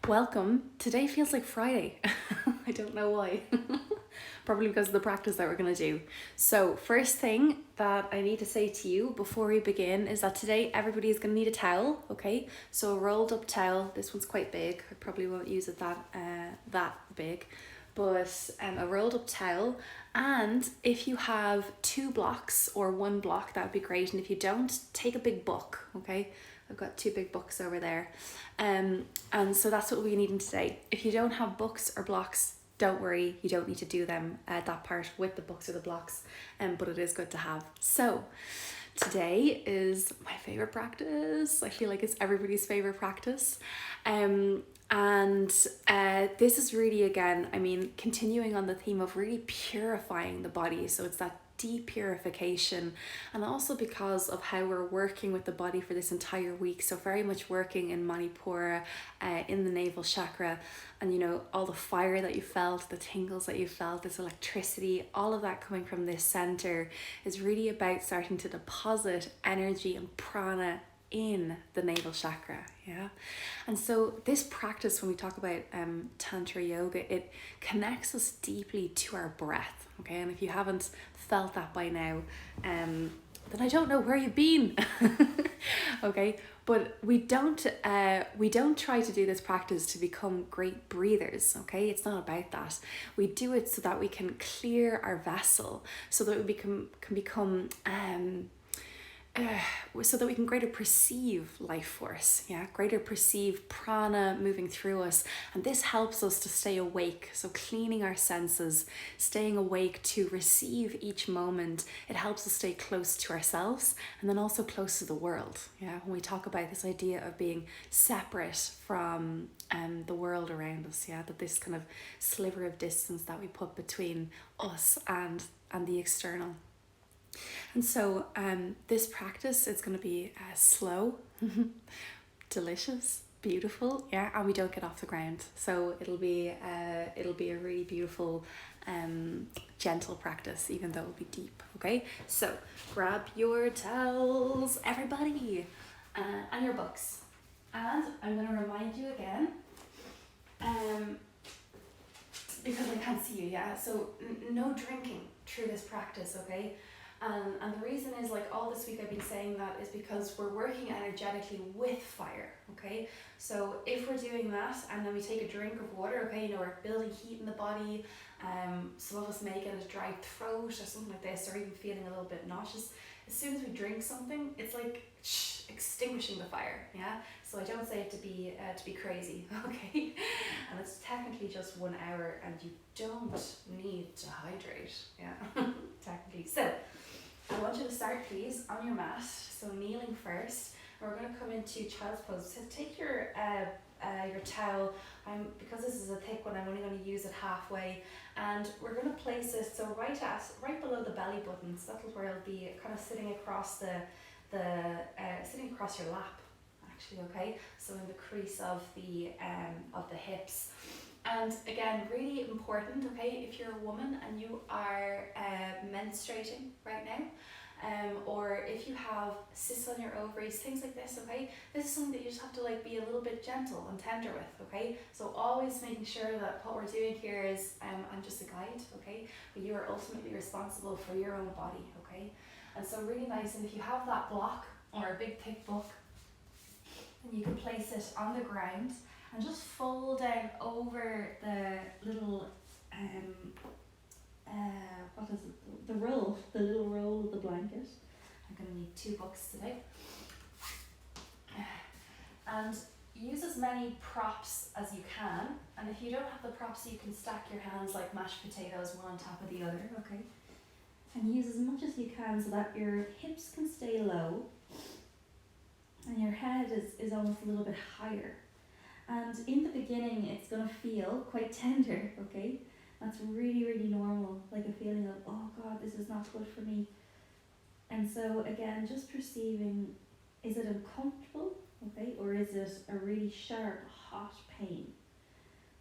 Welcome. Today feels like Friday. I don't know why. Probably because of the practice that we're going to do. So first thing that I need to say to you before we begin is that today everybody is going to need a towel, okay? So a rolled up towel. This one's quite big. I probably won't use it that big. But a rolled up towel, and if you have 2 blocks or 1 block, that would be great. And if you don't, take a big book, okay? I've got 2 big books over there. And so that's what we're needing today. If you don't have books or blocks, don't worry, you don't need to do them that part with the books or the blocks, but it is good to have. So today is my favorite practice. I feel like it's everybody's favorite practice. This is really, again, continuing on the theme of really purifying the body. So it's that deep purification, and also because of how we're working with the body for this entire week. So very much working in Manipura, in the navel chakra, and all the fire that you felt, the tingles that you felt, this electricity, all of that coming from this center is really about starting to deposit energy and prana in the navel chakra. And so this practice, when we talk about Tantra yoga, it connects us deeply to our breath, okay? And if you haven't felt that by now, then I don't know where you've been. Okay, but we don't try to do this practice to become great breathers, okay? It's not about that. We do it so that we can clear our vessel, so that we can become so that we can greater perceive life force, greater perceive prana moving through us. And this helps us to stay awake. So cleaning our senses, staying awake to receive each moment. It helps us stay close to ourselves and then also close to the world. When we talk about this idea of being separate from the world around us, that this kind of sliver of distance that we put between us and the external. And so this practice is going to be slow, delicious, beautiful, and we don't get off the ground. So it'll be a really beautiful, gentle practice, even though it'll be deep. Okay, so grab your towels, everybody, and your books. And I'm going to remind you again, because I can't see you, so no drinking through this practice, okay? And the reason is, like all this week I've been saying that is because we're working energetically with fire, okay? So if we're doing that and then we take a drink of water, okay, we're building heat in the body, some of us may get a dry throat or something like this, or even feeling a little bit nauseous. As soon as we drink something, it's like extinguishing the fire, So I don't say it to be crazy, okay? And it's technically just 1 hour, and you don't need to hydrate, technically. So I want you to start, please, on your mat. So kneeling first. And we're going to come into child's pose. So take your towel. Because this is a thick one, I'm only going to use it halfway. And we're going to place it so right below the belly button. So that's where it'll be kind of sitting across sitting across your lap, actually. Okay. So in the crease of the hips. And again, really important, okay, if you're a woman and you are menstruating right now, or if you have cysts on your ovaries, things like this, okay, this is something that you just have to be a little bit gentle and tender with, okay? So always making sure that what we're doing here is, I'm just a guide, okay, but you are ultimately responsible for your own body, okay? And so really nice, and if you have that block or a big thick book, then you can place it on the ground and just fold down over the little, the little roll of the blanket. I'm going to need 2 books today. And use as many props as you can. And if you don't have the props, you can stack your hands like mashed potatoes, one on top of the other, okay? And use as much as you can so that your hips can stay low and your head is almost a little bit higher. And in the beginning, it's going to feel quite tender, okay? That's really, really normal, like a feeling of, oh God, this is not good for me. And so again, just perceiving, is it uncomfortable, okay? Or is it a really sharp, hot pain?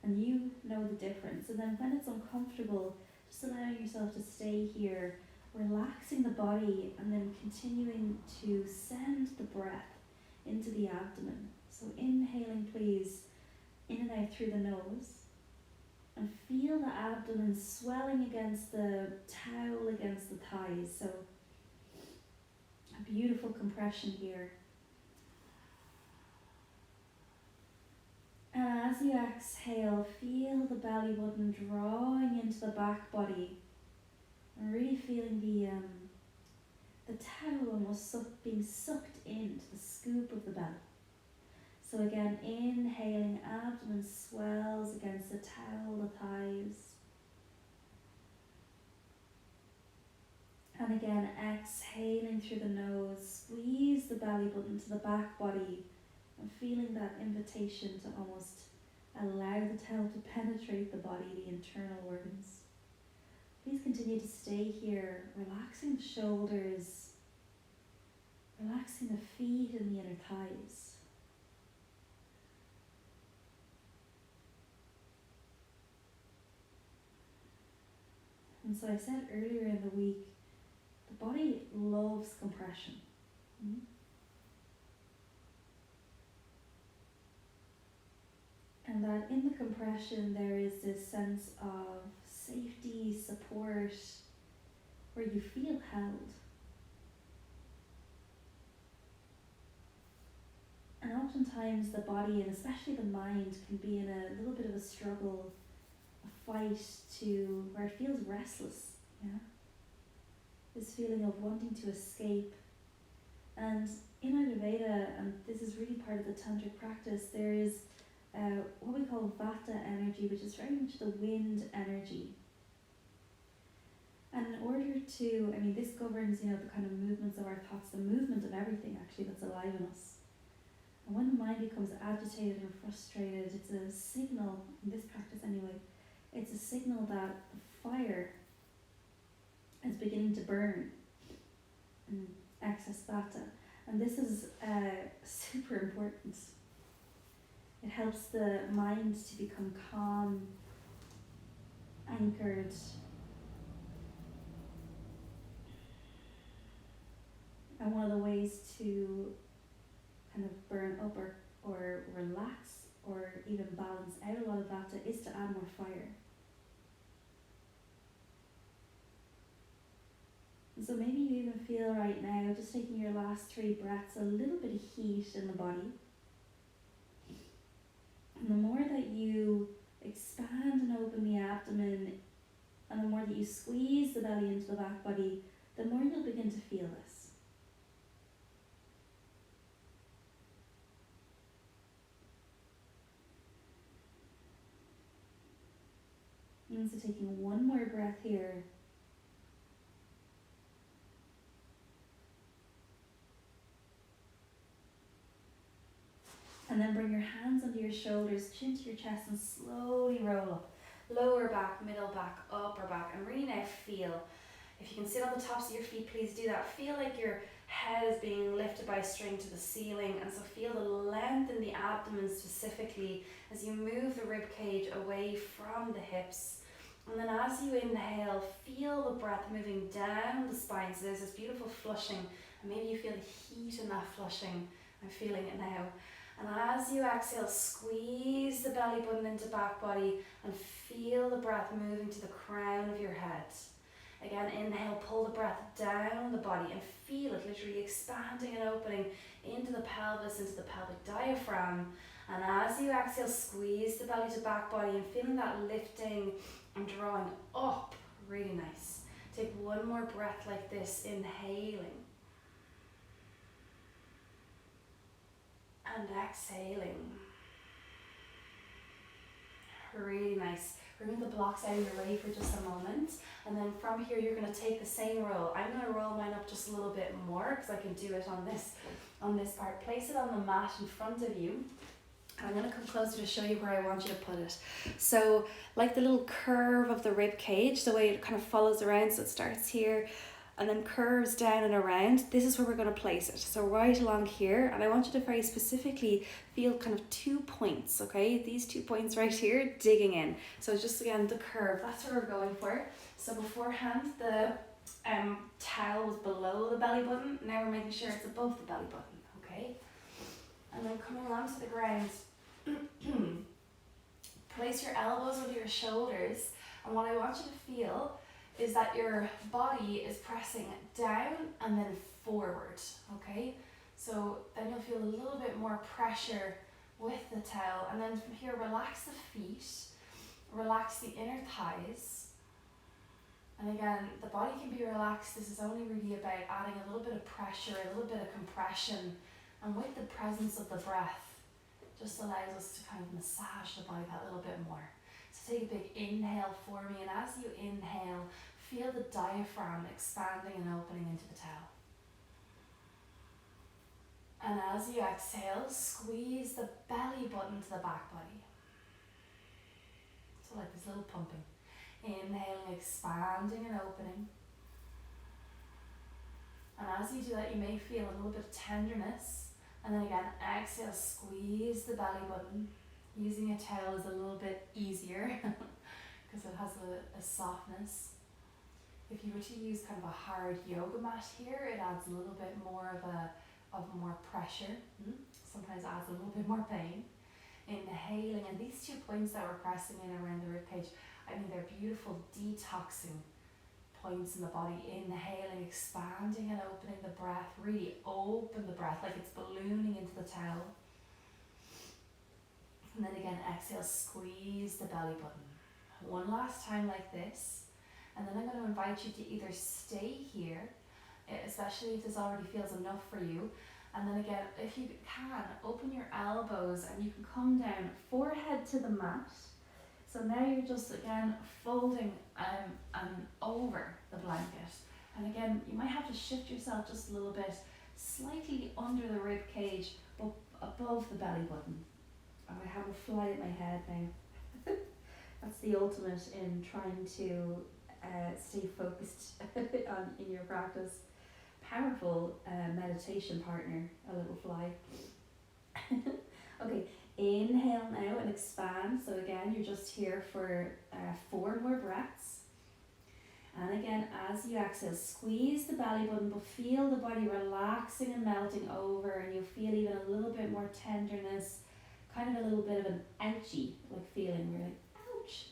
And you know the difference. And then when it's uncomfortable, just allowing yourself to stay here, relaxing the body, and then continuing to send the breath into the abdomen. So inhaling, please, in and out through the nose. And feel the abdomen swelling against the towel, against the thighs. So a beautiful compression here. And as you exhale, feel the belly button drawing into the back body. And really feeling the towel almost being sucked into the scoop of the belly. So again, inhaling, abdomen swells against the towel, the thighs. And again, exhaling through the nose, squeeze the belly button to the back body and feeling that invitation to almost allow the towel to penetrate the body, the internal organs. Please continue to stay here, relaxing the shoulders, relaxing the feet and the inner thighs. And so I said earlier in the week, the body loves compression. And that in the compression there is this sense of safety, support, where you feel held. And oftentimes the body, and especially the mind, can be in a little bit of a struggle, a fight to where it feels restless, this feeling of wanting to escape. And in Ayurveda, and this is really part of the tantric practice, there is what we call vata energy, which is very much the wind energy. And in order to, this governs, the kind of movements of our thoughts, the movement of everything actually that's alive in us. And when the mind becomes agitated or frustrated, it's a signal, in this practice anyway, it's a signal that the fire is beginning to burn in excess vata. And this is super important. It helps the mind to become calm, anchored. And one of the ways to kind of burn up or relax or even balance out a lot of vata is to add more fire. And so maybe you even feel right now, just taking your last 3 breaths, a little bit of heat in the body. And the more that you expand and open the abdomen, and the more that you squeeze the belly into the back body, the more you'll begin to feel this. And so taking one more breath here. And then bring your hands under your shoulders, chin to your chest, and slowly roll up. Lower back, middle back, upper back. And really now feel. If you can sit on the tops of your feet, please do that. Feel like your head is being lifted by a string to the ceiling. And so feel the length in the abdomen specifically as you move the rib cage away from the hips. And then as you inhale, feel the breath moving down the spine. So there's this beautiful flushing. And maybe you feel the heat in that flushing. I'm feeling it now. And as you exhale, squeeze the belly button into back body and feel the breath moving to the crown of your head. Again, inhale, pull the breath down the body and feel it literally expanding and opening into the pelvis, into the pelvic diaphragm. And as you exhale, squeeze the belly to back body and feeling that lifting and drawing up. Really nice. Take one more breath like this, inhaling. And exhaling. Really nice. Remove the blocks out of your way for just a moment. And then from here, you're going to take the same roll. I'm going to roll mine up just a little bit more because I can do it on this part. Place it on the mat in front of you. And I'm going to come closer to show you where I want you to put it. So like the little curve of the rib cage, the way it kind of follows around. So it starts here and then curves down and around. This is where we're going to place it. So right along here, and I want you to very specifically feel kind of 2 points, okay? These 2 points right here, digging in. So just again, the curve, that's what we're going for. So beforehand, the towel was below the belly button. Now we're making sure it's above the belly button, okay? And then coming along to the ground. place your elbows under your shoulders, and what I want you to feel is that your body is pressing down and then forward, okay? So then you'll feel a little bit more pressure with the towel, and then from here, relax the feet, relax the inner thighs, and again, the body can be relaxed. This is only really about adding a little bit of pressure, a little bit of compression, and with the presence of the breath, just allows us to kind of massage the body that little bit more. So take a big inhale for me, and as you inhale, feel the diaphragm expanding and opening into the towel. And as you exhale, squeeze the belly button to the back body. So like this little pumping. Inhaling, expanding and opening. And as you do that, you may feel a little bit of tenderness. And then again, exhale, squeeze the belly button. Using a towel is a little bit easier because it has a softness. If you were to use kind of a hard yoga mat here, it adds a little bit more of more pressure. Sometimes adds a little bit more pain. Inhaling, and these 2 points that we're pressing in around the ribcage, I mean, they're beautiful detoxing points in the body. Inhaling, expanding and opening the breath. Really open the breath like it's ballooning into the towel. And then again, exhale, squeeze the belly button. One last time like this. And then I'm going to invite you to either stay here, especially if this already feels enough for you. And then again, if you can, open your elbows and you can come down, forehead to the mat. So now you're just again folding and over the blanket. And again, you might have to shift yourself just a little bit, slightly under the rib cage, up above the belly button. I have a fly at my head now. That's the ultimate in trying to stay focused in your practice. Powerful meditation partner, a little fly. Okay, inhale now and expand. So again, you're just here for 4 more breaths. And again, as you exhale, squeeze the belly button, but feel the body relaxing and melting over, and you'll feel even a little bit more tenderness, kind of a little bit of an ouchy like feeling. We're like, ouch.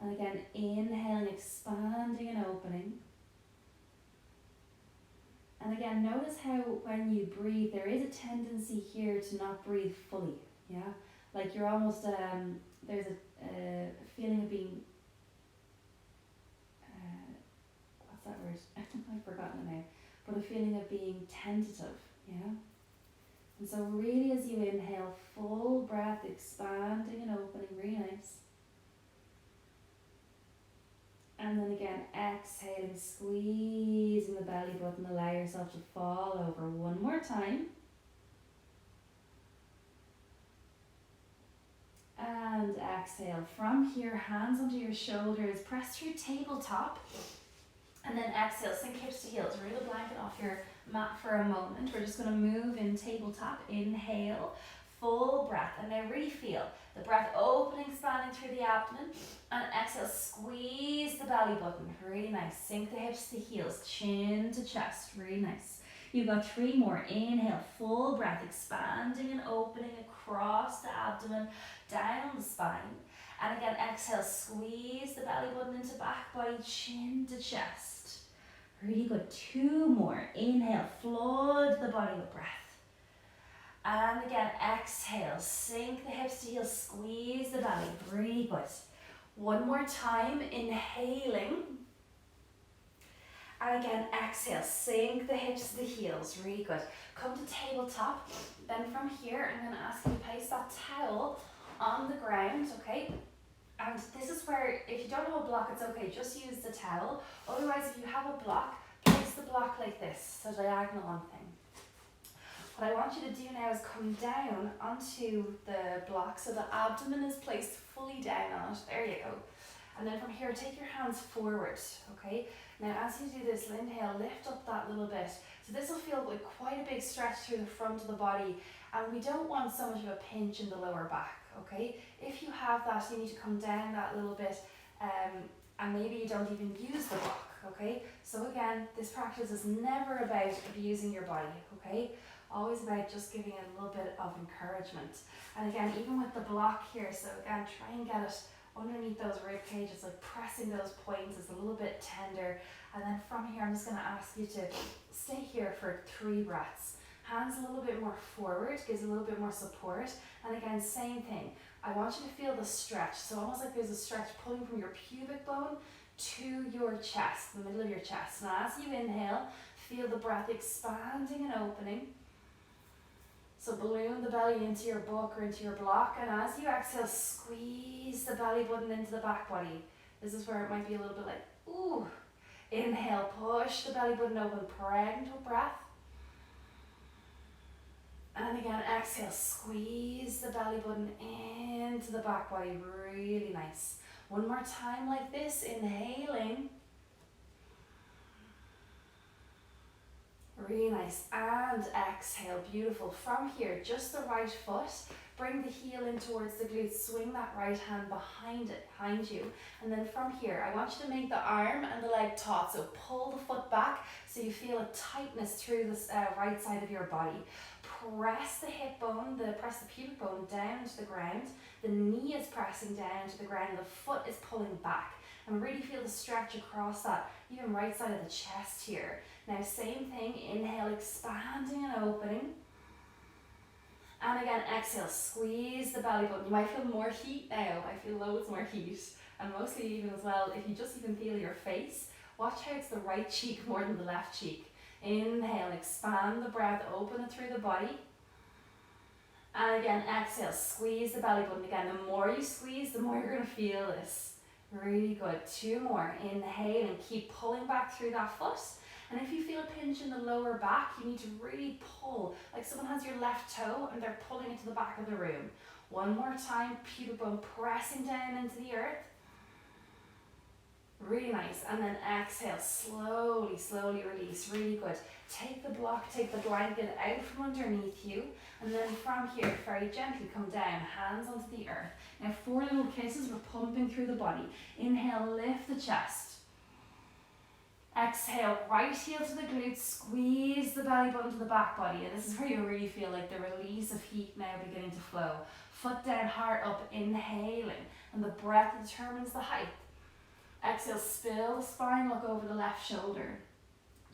And again, inhaling, expanding and opening. And again, notice how when you breathe, there is a tendency here to not breathe fully, yeah? Like you're almost, there's a feeling of being, what's that word? I've forgotten it now. But a feeling of being tentative, yeah? And so really as you inhale, full breath, expanding and opening, really nice. And then again, exhaling, squeezing the belly button, allow yourself to fall over one more time. And exhale. From here, hands onto your shoulders, press through tabletop. And then exhale, sink hips to heels. Roll the blanket off your mat for a moment. We're just going to move in tabletop. Inhale, full breath. And now really feel the breath opening, expanding through the abdomen. And exhale, squeeze the belly button. Really nice. Sink the hips to heels, chin to chest. Really nice. You've got 3 more. Inhale, full breath, expanding and opening across the abdomen, down the spine. And again, exhale, squeeze the belly button into back body, chin to chest. Really good. 2 more. Inhale, flood the body with breath. And again, exhale, sink the hips to heels, squeeze the belly. Really good. 1 more time, inhaling. And again, exhale, sink the hips to the heels. Really good. Come to tabletop. Then from here, I'm going to ask you to place that towel on the ground, okay? And this is where, if you don't have a block, it's okay, just use the towel. Otherwise, if you have a block, place the block like this, so diagonal on thing. What I want you to do now is come down onto the block so the abdomen is placed fully down on it. There you go. And then from here, take your hands forward, okay? Now as you do this, inhale, lift up that little bit. So this will feel like quite a big stretch through the front of the body, and we don't want so much of a pinch in the lower back, okay? If you have that, you need to come down that little bit, and maybe you don't even use the block, okay? So again, this practice is never about abusing your body, okay? Always about just giving it a little bit of encouragement. And again, even with the block here, so again, try and get it underneath those rib cages, like pressing those points is a little bit tender. And then from here, I'm just going to ask you to stay here for 3 breaths. Hands a little bit more forward, gives a little bit more support. And again, same thing. I want you to feel the stretch. So almost like there's a stretch pulling from your pubic bone to your chest, the middle of your chest. Now as you inhale, feel the breath expanding and opening. So balloon the belly into your book or into your block, and as you exhale, squeeze the belly button into the back body. This is where it might be a little bit like, ooh. Inhale, push the belly button open, pregnant with breath. And again, exhale, squeeze the belly button into the back body, really nice. One more time like this, inhaling. Really nice, and exhale, beautiful. From here, just the right foot, bring the heel in towards the glutes, swing that right hand behind you, and then from here, I want you to make the arm and the leg taut, so pull the foot back so you feel a tightness through the right side of your body. Press the hip bone, press the pubic bone down to the ground, the knee is pressing down to the ground, the foot is pulling back, and really feel the stretch across that, even right side of the chest here. Now same thing, inhale, expanding and opening. And again, exhale, squeeze the belly button. You might feel more heat now. I feel loads more heat. And mostly even as well, if you just even feel your face, watch how it's the right cheek more than the left cheek. Inhale, expand the breath, open it through the body. And again, exhale, squeeze the belly button. Again, the more you squeeze, the more you're going to feel this. Really good. 2 more. Inhale and keep pulling back through that foot. And if you feel a pinch in the lower back, you need to really pull, like someone has your left toe and they're pulling it to the back of the room. One more time, pubic bone pressing down into the earth. Really nice. And then exhale, slowly, slowly release. Really good. Take the block, take the blanket out from underneath you. And then from here, very gently come down, hands onto the earth. Now 4 little kisses, we're pumping through the body. Inhale, lift the chest. Exhale, right heel to the glutes, squeeze the belly button to the back body. And this is where you really feel like the release of heat now beginning to flow. Foot down, heart up, inhaling. And the breath determines the height. Exhale, spill the spine, look over the left shoulder.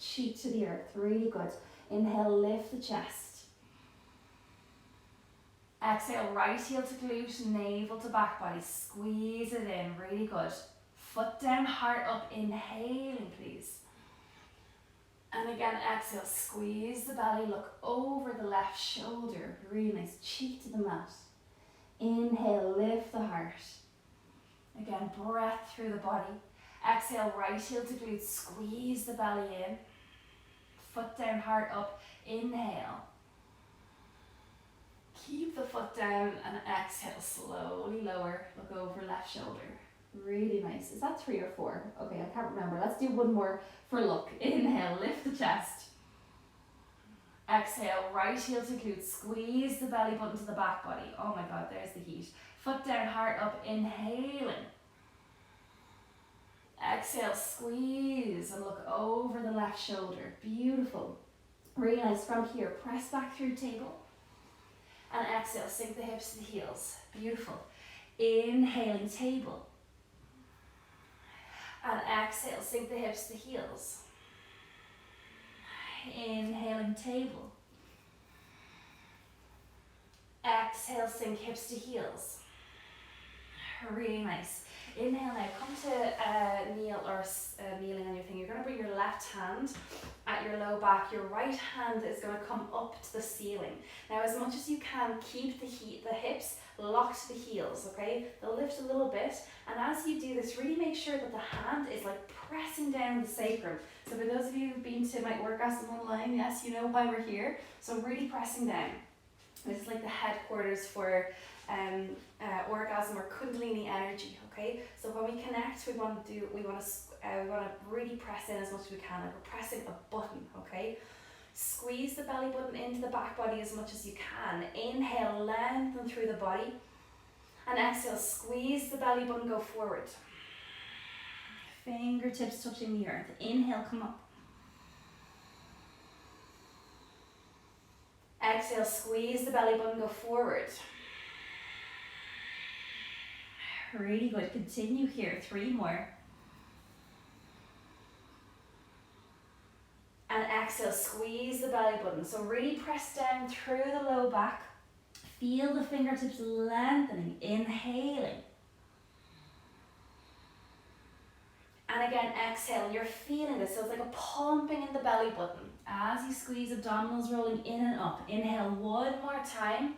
Cheek to the earth, really good. Inhale, lift the chest. Exhale, right heel to glute, navel to back body. Squeeze it in, really good. Foot down, heart up, inhaling please. And again, exhale, squeeze the belly, look over the left shoulder. Really nice, cheek to the mat. Inhale, lift the heart. Again, breath through the body. Exhale, right heel to glute, squeeze the belly in. Foot down, heart up, inhale. Keep the foot down and exhale, slowly lower, look over left shoulder. Really nice. Is that 3 or 4? Okay, I can't remember. Let's do one more for look. Inhale, lift the chest. Exhale, right heel to glute, squeeze the belly button to the back body. Oh my God, there's the heat. Foot down, heart up, inhaling. Exhale, squeeze and look over the left shoulder. Beautiful. Really nice. From here, press back through table. And exhale, sink the hips to the heels. Beautiful. Inhaling table. And exhale, sink the hips to the heels. Inhaling table. Exhale, sink hips to heels. Really nice. Inhale now, come to kneel or kneeling on your thing. You're going to bring your left hand at your low back. Your right hand is going to come up to the ceiling. Now as much as you can, keep the hips locked to the heels, okay? They'll lift a little bit, and as you do this, really make sure that the hand is like pressing down the sacrum. So for those of you who've been to my orgasm online, yes, you know why we're here. So really pressing down. This is like the headquarters for orgasm or kundalini energy, okay? So when we connect, we want to really press in as much as we can, like we're pressing a button, okay? Squeeze the belly button into the back body as much as you can. Inhale, lengthen through the body. And exhale, squeeze the belly button, go forward. Fingertips touching the earth. Inhale, come up. exhale, squeeze the belly button, go forward. Really good, continue here, 3 more. And exhale, squeeze the belly button. So really press down through the low back. Feel the fingertips lengthening, inhaling. And again, exhale, you're feeling this, so it's like a pumping in the belly button. As you squeeze, abdominals rolling in and up. Inhale 1 more time.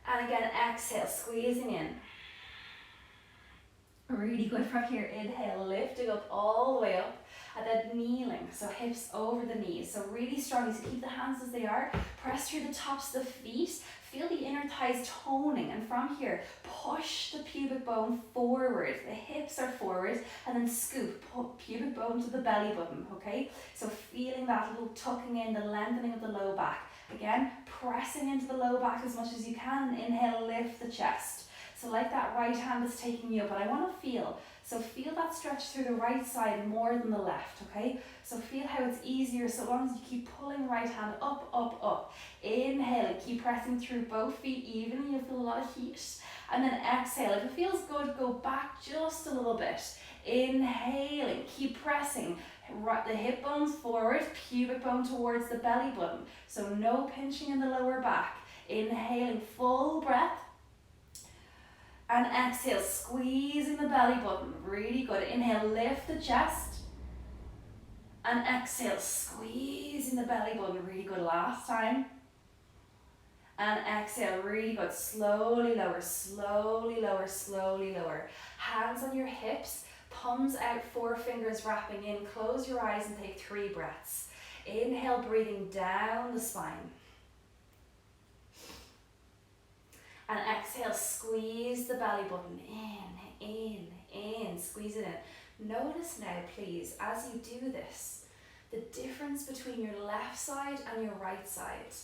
And again, exhale, squeezing in. Really good from here. Inhale, lifting up all the way up. And then kneeling, so hips over the knees. So really strong, so keep the hands as they are. Press through the tops of the feet. Feel the inner thighs toning. And from here, push the pubic bone forward. The hips are forward. And then scoop, pubic bone to the belly button, okay? So feeling that little tucking in, the lengthening of the low back. Again, pressing into the low back as much as you can. Inhale, lift the chest. So like that right hand is taking you up, but I want to feel. So feel that stretch through the right side more than the left, okay? So feel how it's easier so long as you keep pulling right hand up, up, up. Inhale, keep pressing through both feet even, you'll feel a lot of heat. And then exhale, if it feels good, go back just a little bit. Inhaling, keep pressing. The hip bones forward, pubic bone towards the belly button. So no pinching in the lower back. Inhaling, full breath. And exhale, squeezing the belly button. Really good. Inhale, lift the chest. And exhale, squeezing the belly button. Really good. Last time. And exhale, really good. Slowly lower, slowly lower, slowly lower. Hands on your hips, palms out, 4 fingers wrapping in. Close your eyes and take 3 breaths. Inhale, breathing down the spine. And exhale, squeeze the belly button in, squeeze it in. Notice now, please, as you do this, the difference between your left side and your right side.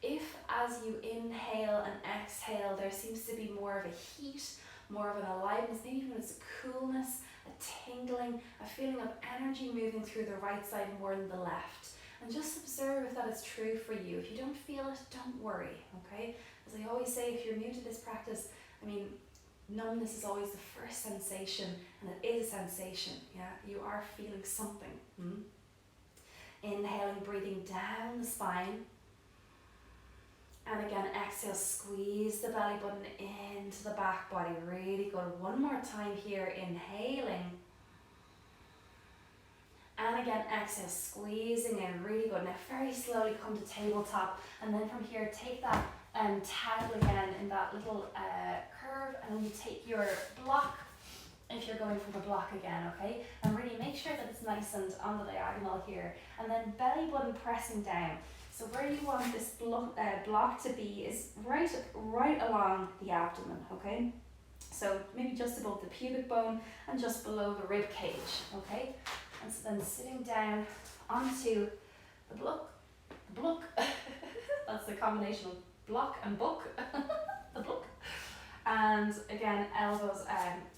If as you inhale and exhale, there seems to be more of a heat, more of an aliveness, maybe even it's a coolness, a tingling, a feeling of energy moving through the right side more than the left. And just observe if that is true for you. If you don't feel it, don't worry, okay? As I always say, if you're new to this practice, I mean, numbness is always the first sensation, and it is a sensation, yeah? You are feeling something. Inhaling, breathing down the spine. And again, exhale, squeeze the belly button into the back body. Really good. 1 more time here, inhaling. And again, exhale, squeezing in, really good. Now very slowly come to tabletop, and then from here, take that towel again in that little curve, and then you take your block, if you're going for the block again, okay? And really make sure that it's nice and on the diagonal here. And then belly button pressing down. So where you want this block to be is right along the abdomen, okay? So maybe just above the pubic bone and just below the rib cage, okay? And so then sitting down onto the block. That's the combination of block and book. The book. And again, elbows.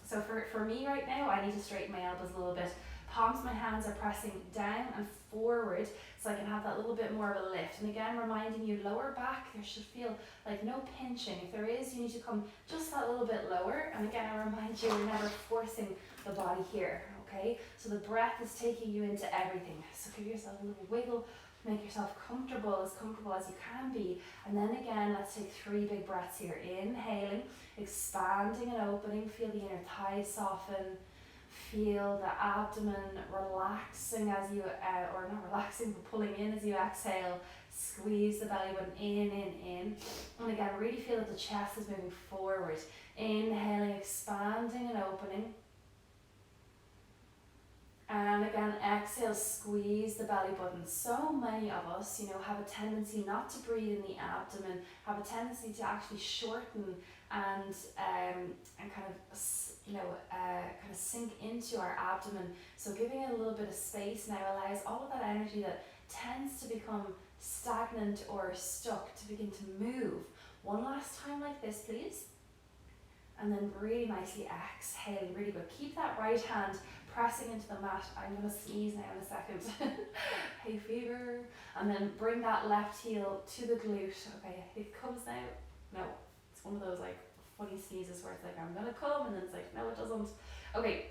So for me right now, I need to straighten my elbows a little bit. Palms of my hands are pressing down and forward, so I can have that little bit more of a lift. And again, reminding you, lower back, there should feel like no pinching. If there is, you need to come just that little bit lower. And again, I remind you, we're never forcing the body here, okay? So the breath is taking you into everything. So give yourself a little wiggle, make yourself comfortable as you can be. And then again, let's take 3 big breaths here. Inhaling, expanding and opening, feel the inner thighs soften. Feel the abdomen relaxing as you, or not relaxing, but pulling in as you exhale. Squeeze the belly button in. And again, really feel that the chest is moving forward. Inhaling, expanding and opening. And again, exhale, squeeze the belly button. So many of us, have a tendency not to breathe in the abdomen, have a tendency to actually shorten and kind of sink into our abdomen. So giving it a little bit of space now allows all of that energy that tends to become stagnant or stuck to begin to move. One last time like this, please. and then really nicely exhaling, really good. Keep that right hand pressing into the mat. I'm going to sneeze now in a second. Hay fever. And then bring that left heel to the glute. Okay, it comes now. No, it's one of those like funny sneezes where it's like, I'm going to come, and then it's like, no, it doesn't. Okay,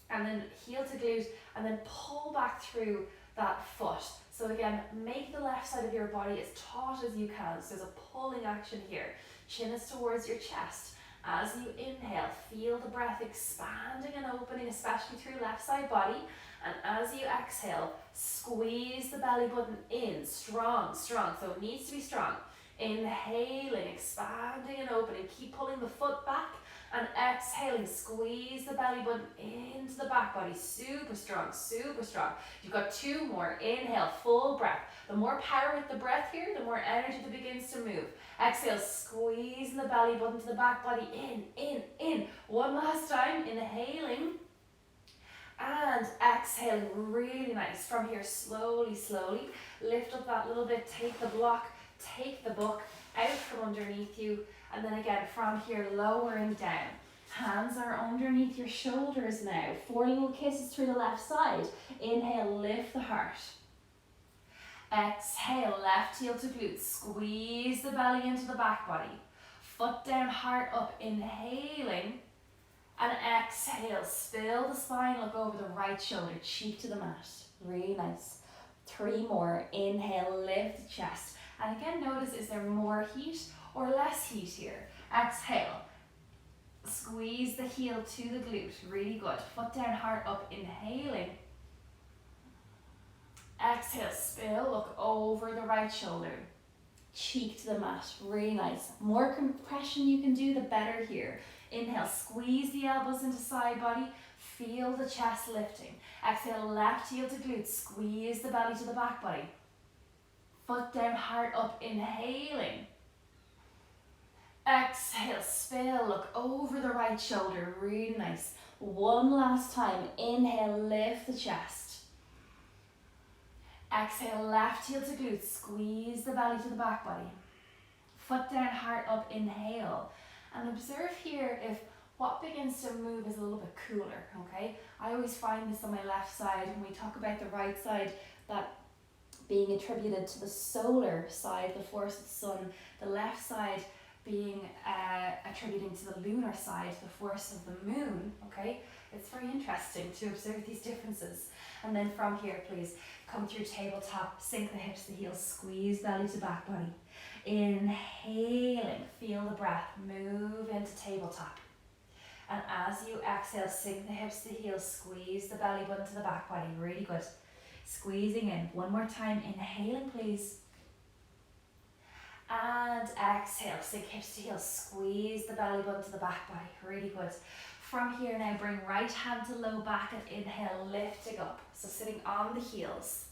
and then heel to glute, and then pull back through that foot. So again, make the left side of your body as taut as you can. So there's a pulling action here. Chin is towards your chest. As you inhale, feel the breath expanding and opening, especially through left side body. And as you exhale, squeeze the belly button in, strong. So it needs to be strong. Inhaling, expanding and opening. Keep pulling the foot back. And exhaling, squeeze the belly button into the back body. Super strong. You've got 2 more. Inhale, full breath. The more power with the breath here, the more energy that begins to move. Exhale, squeezing the belly button to the back body. In. One last time. Inhaling. And exhaling, really nice. From here, slowly. Lift up that little bit. Take the block. Take the book out from underneath you. And then again, from here, lowering down. Hands are underneath your shoulders now. 4 little kisses through the left side. Inhale, lift the heart. Exhale, left heel to glute. Squeeze the belly into the back body. Foot down, heart up. Inhaling. And exhale, spill the spine, look over the right shoulder, cheek to the mat. Really nice. 3 more. Inhale, lift the chest. And again, notice, is there more heat or less heat here? Exhale. Squeeze the heel to the glute. Really good. Foot down, heart up. Inhaling. Exhale, spill, look over the right shoulder. Cheek to the mat. Really nice. More compression you can do, the better here. Inhale, squeeze the elbows into side body. Feel the chest lifting. Exhale, left heel to glute. Squeeze the belly to the back body. Foot down, heart up. Inhaling. Exhale, spill, look over the right shoulder. Really nice. One last time. Inhale, lift the chest. Exhale, left heel to glute. Squeeze the belly to the back body. Foot down, heart up. Inhale. And observe here if what begins to move is a little bit cooler, okay? I always find this on my left side when we talk about the right side, that being attributed to the solar side, the force of the sun, the left side being attributing to the lunar side, the force of the moon, okay? It's very interesting to observe these differences. And then from here, please, come through tabletop, sink the hips, the heels, squeeze belly to back body. Inhaling, feel the breath, move into tabletop. And as you exhale, sink the hips, the heels, squeeze the belly button to the back body. Really good. Squeezing in. One more time. Inhaling, please. And exhale, sink hips to heels, squeeze the belly button to the back body. Really good. From here now, bring right hand to low back and inhale, lifting up. So sitting on the heels.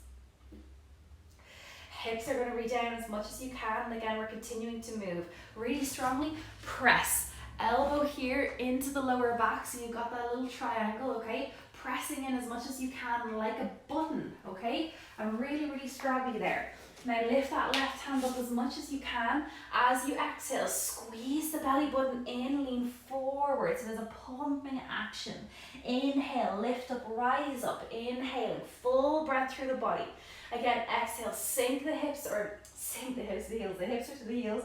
Hips are going to reach down as much as you can. And again, we're continuing to move really strongly. Press. Elbow here into the lower back. So you've got that little triangle, okay? Pressing in as much as you can like a button, okay? I'm really scrubby there. Now lift that left hand up as much as you can. As you exhale, squeeze the belly button in, lean forward. So there's a pumping action. Inhale, lift up, rise up. Inhaling, full breath through the body. Again, exhale, sink the hips to the heels. The hips are to the heels.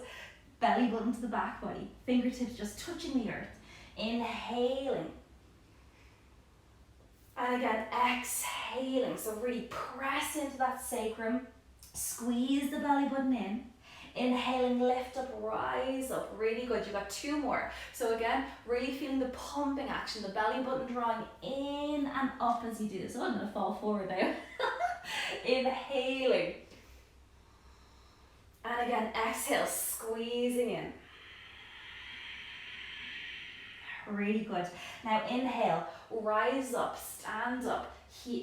Belly button to the back body. Fingertips just touching the earth. Inhaling. And again, exhaling. So really press into that sacrum. Squeeze the belly button in. Inhaling, lift up, rise up. Really good. You've got 2 more. So again, really feeling the pumping action. The belly button drawing in and up as you do this. Oh, I'm going to fall forward now. Inhaling. And again, exhale, squeezing in. Really good. Now inhale, rise up, stand up.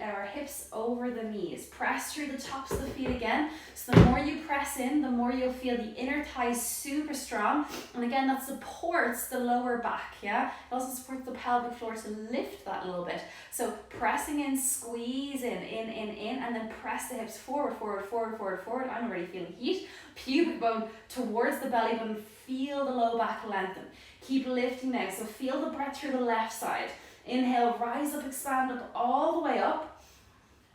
Our hips over the knees. Press through the tops of the feet again. So the more you press in, the more you'll feel the inner thighs super strong. And again, that supports the lower back, yeah? It also supports the pelvic floor to lift that a little bit. So pressing in, squeeze in, and then press the hips forward. I'm already feeling heat. Pubic bone towards the belly button. Feel the low back lengthen. Keep lifting now. So feel the breath through the left side. Inhale, rise up, expand up all the way up.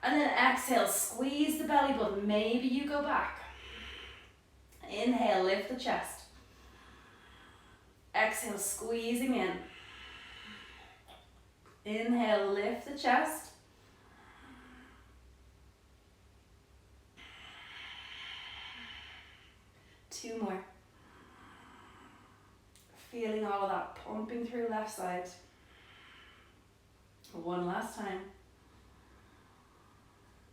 And then exhale, squeeze the belly button. Maybe you go back. Inhale, lift the chest. Exhale, squeezing in. Inhale, lift the chest. Two more. Feeling all of that pumping through left side. One last time.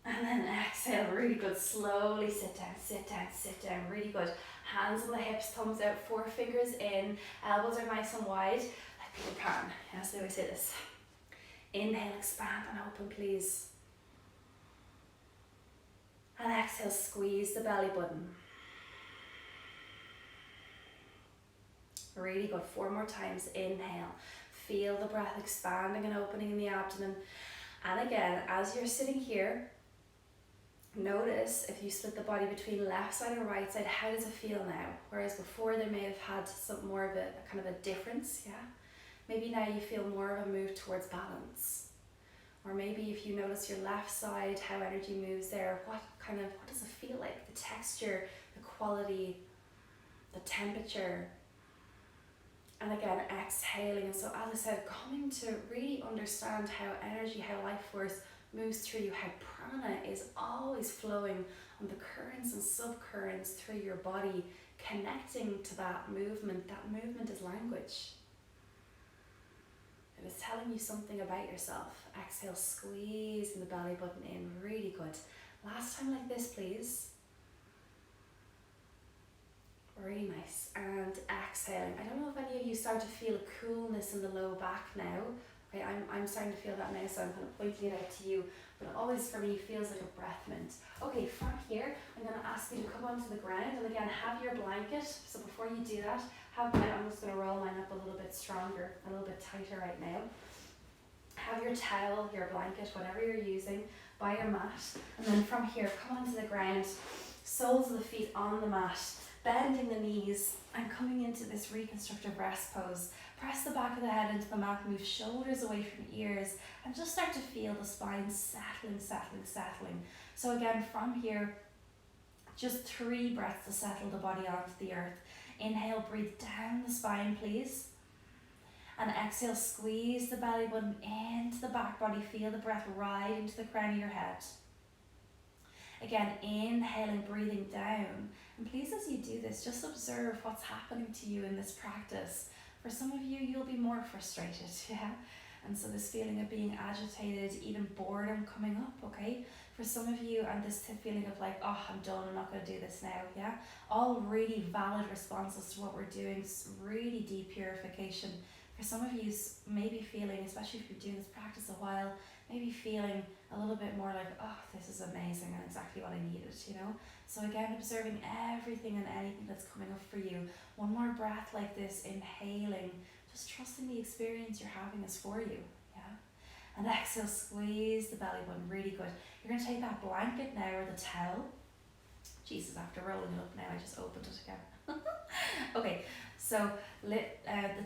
And then exhale, really good. Slowly sit down, sit down, sit down. Really good. Hands on the hips, thumbs out, 4 fingers in. Elbows are nice and wide, like Peter Pan. Yes, I always say this. Inhale, expand and open, please. And exhale, squeeze the belly button. Really good. 4 more times. Inhale. Feel the breath expanding and opening in the abdomen. And again, as you're sitting here, notice if you split the body between left side and right side, how does it feel now? Whereas before they may have had some more of a kind of a difference, yeah? Maybe now you feel more of a move towards balance. Or maybe if you notice your left side, how energy moves there, what does it feel like? The texture, the quality, the temperature. And again, exhaling. And so as I said, coming to really understand how energy, how life force moves through you, how prana is always flowing on the currents and subcurrents through your body, connecting to that movement. That movement is language. It is telling you something about yourself. Exhale, squeezing the belly button in. Really good. Last time like this, please. Really nice. And exhaling. I don't know if any of you start to feel a coolness in the low back now. Okay, I'm starting to feel that now, so I'm kind of pointing it out to you. But it always, for me, feels like a breath mint. Okay, from here, I'm going to ask you to come onto the ground. And again, have your blanket. So before you do that, I'm just going to roll mine up a little bit stronger, a little bit tighter right now. Have your towel, your blanket, whatever you're using, by your mat. And then from here, come onto the ground. Soles of the feet on the mat. Bending the knees and coming into this reconstructive rest pose. Press the back of the head into the mat, move shoulders away from ears, and just start to feel the spine settling, settling, settling. So again, from here, just 3 breaths to settle the body onto the earth. Inhale, breathe down the spine, please. And exhale, squeeze the belly button into the back body. Feel the breath ride into the crown of your head. Again, inhaling, breathing down. And please, as you do this, just observe what's happening to you in this practice. For some of you, you'll be more frustrated, yeah? And so this feeling of being agitated, even boredom coming up, okay? For some of you, and this feeling of like, oh, I'm done, I'm not going to do this now, yeah? All really valid responses to what we're doing, really deep purification. For some of you, maybe feeling, especially if you're doing this practice a while, maybe feeling a little bit more like, oh, this is amazing and exactly what I needed, you know? So again, observing everything and anything that's coming up for you. One more breath like this, inhaling, just trusting the experience you're having is for you, yeah? And exhale, squeeze the belly button, really good. You're going to take that blanket now, or the towel. Jesus, after rolling it up now, I just opened it again. Okay, so the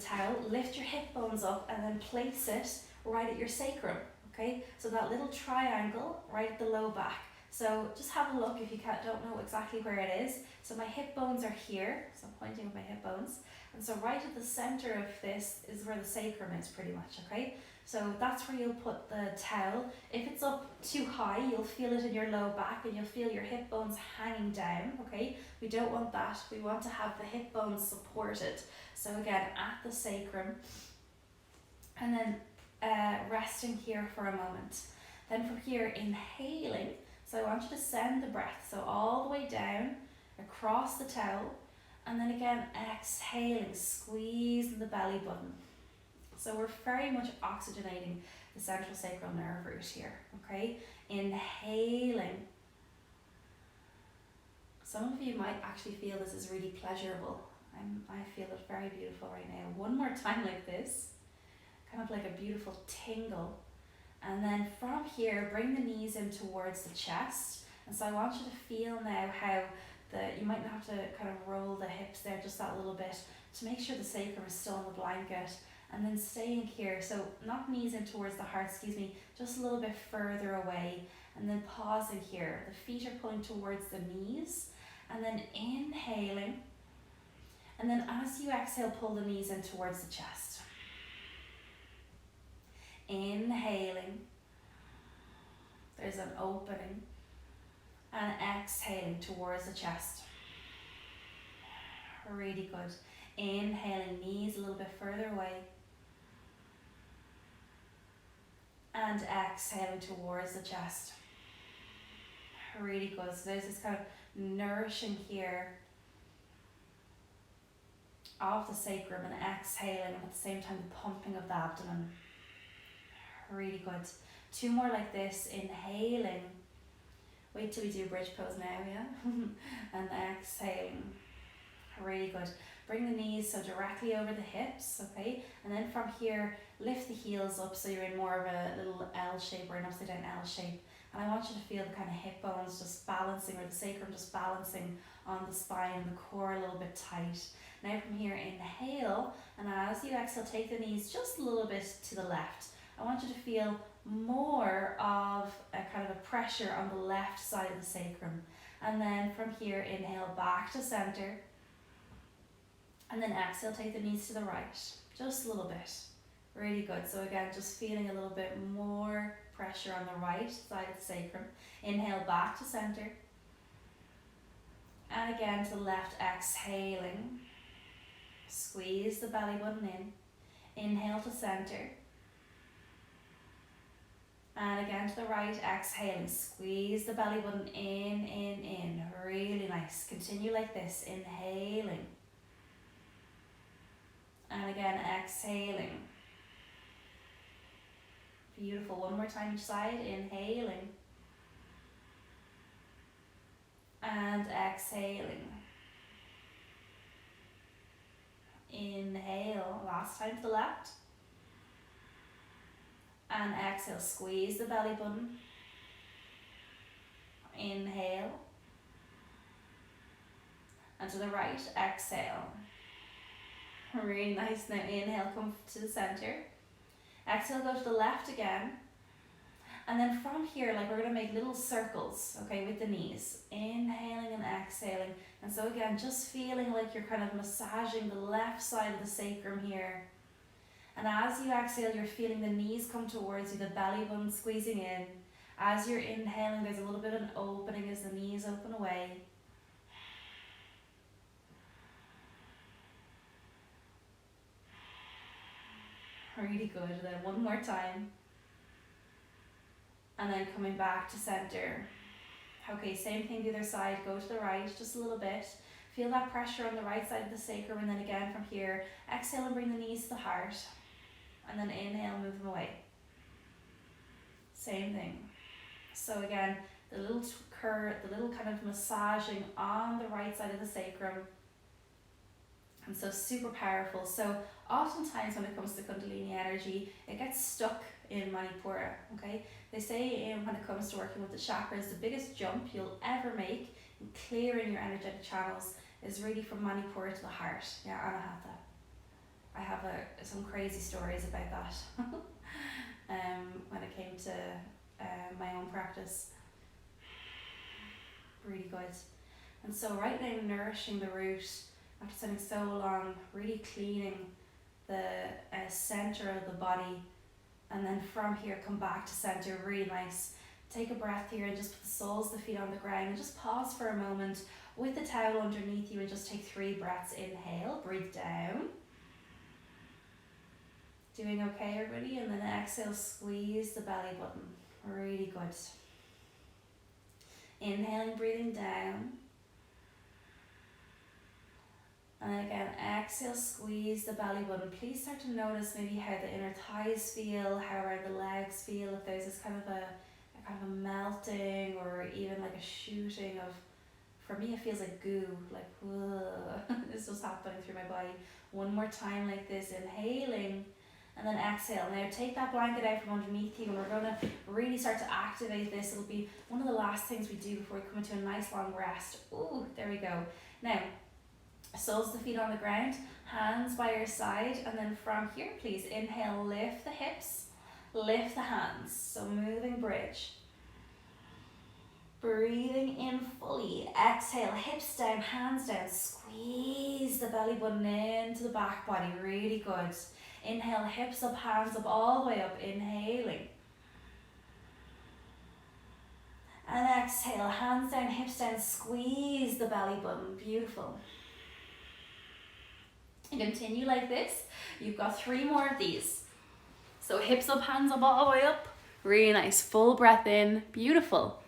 towel, lift your hip bones up and then place it right at your sacrum, okay? So that little triangle right at the low back. So just have a look if you don't know exactly where it is. So my hip bones are here, so I'm pointing with my hip bones. And so right at the center of this is where the sacrum is pretty much, okay? So that's where you'll put the towel. If it's up too high, you'll feel it in your low back and you'll feel your hip bones hanging down, okay? We don't want that. We want to have the hip bones supported. So again, at the sacrum. And then resting here for a moment. Then from here, inhaling. So I want you to send the breath, so all the way down, across the towel, and then again, exhaling, squeezing the belly button. So we're very much oxygenating the central sacral nerve root here, okay? Inhaling. Some of you might actually feel this is really pleasurable. I feel it very beautiful right now. One more time like this, kind of like a beautiful tingle. And then from here, bring the knees in towards the chest. And so I want you to feel now how you might have to kind of roll the hips there just that little bit. to make sure the sacrum is still on the blanket, and then staying here. So not knees in towards the heart, just a little bit further away, and then pausing here. The feet are pulling towards the knees, and then inhaling, and then as you exhale, pull the knees in towards the chest. Inhaling, there's an opening, and exhaling towards the chest. Really good. Inhaling, knees a little bit further away, and exhaling towards the chest. Really good. So there's this kind of nourishing here of the sacrum, and exhaling, and at the same time the pumping of the abdomen. Really good. 2 more like this. Inhaling. Wait till we do bridge pose now, yeah? And exhaling. Really good. Bring the knees so directly over the hips, okay? And then from here, lift the heels up so you're in more of a little L shape or an upside down L shape. And I want you to feel the kind of hip bones just balancing, or the sacrum just balancing on the spine, and the core a little bit tight. Now from here, inhale, and as you exhale, take the knees just a little bit to the left. I want you to feel more of a kind of a pressure on the left side of the sacrum. And then from here, inhale back to center. And then exhale, take the knees to the right. Just a little bit. Really good. So again, just feeling a little bit more pressure on the right side of the sacrum. Inhale back to center. And again to the left, exhaling. Squeeze the belly button in. Inhale to center. And again to the right, exhaling. Squeeze the belly button in. Really nice. Continue like this. Inhaling. And again, exhaling. Beautiful. One more time each side. Inhaling. And exhaling. Inhale. Last time to the left. And exhale. Squeeze the belly button. Inhale. And to the right. Exhale. Really nice. Now inhale, come to the center. Exhale, go to the left again. And then from here, like, we're going to make little circles, okay, with the knees. Inhaling and exhaling. And so again, just feeling like you're kind of massaging the left side of the sacrum here. And as you exhale, you're feeling the knees come towards you, the belly button squeezing in. As you're inhaling, there's a little bit of an opening as the knees open away. Really good. And then one more time. And then coming back to center. Okay, same thing the other side. Go to the right just a little bit. Feel that pressure on the right side of the sacrum. And then again from here, exhale and bring the knees to the heart. And then inhale, move them away. Same thing. So again, the little curve, the little kind of massaging on the right side of the sacrum. And so super powerful. So oftentimes when it comes to Kundalini energy, it gets stuck in Manipura, okay? They say when it comes to working with the chakras, the biggest jump you'll ever make in clearing your energetic channels is really from Manipura to the heart. Yeah, and I have that. I have some crazy stories about that when it came to my own practice. Really good. And so right now, nourishing the root, after sitting so long, really cleaning the center of the body, and then from here come back to center. Really nice. Take a breath here and just put the soles of the feet on the ground and just pause for a moment with the towel underneath you and just take 3 breaths. Inhale, breathe down. Doing okay, everybody? And then exhale, squeeze the belly button. Really good. Inhaling, breathing down. And again, exhale, squeeze the belly button. Please start to notice maybe how the inner thighs feel, how around the legs feel, if there's this kind of a melting or even like a shooting of, for me it feels like goo, like it's just happening through my body. One more time like this, inhaling, and then exhale. Now take that blanket out from underneath you, and we're going to really start to activate this. It'll be one of the last things we do before we come into a nice long rest. Ooh, there we go. Now, Soles of the feet on the ground, hands by your side, and then from here, please inhale, lift the hips, lift the hands. So moving bridge. Breathing in fully. Exhale, hips down, hands down. Squeeze the belly button into the back body. Really good. Inhale, hips up, hands up, all the way up. Inhaling. And exhale, hands down, hips down. Squeeze the belly button. Beautiful. And continue like this. You've got 3 more of these. So hips up, hands up, all the way up. Really nice. Full breath in. Beautiful.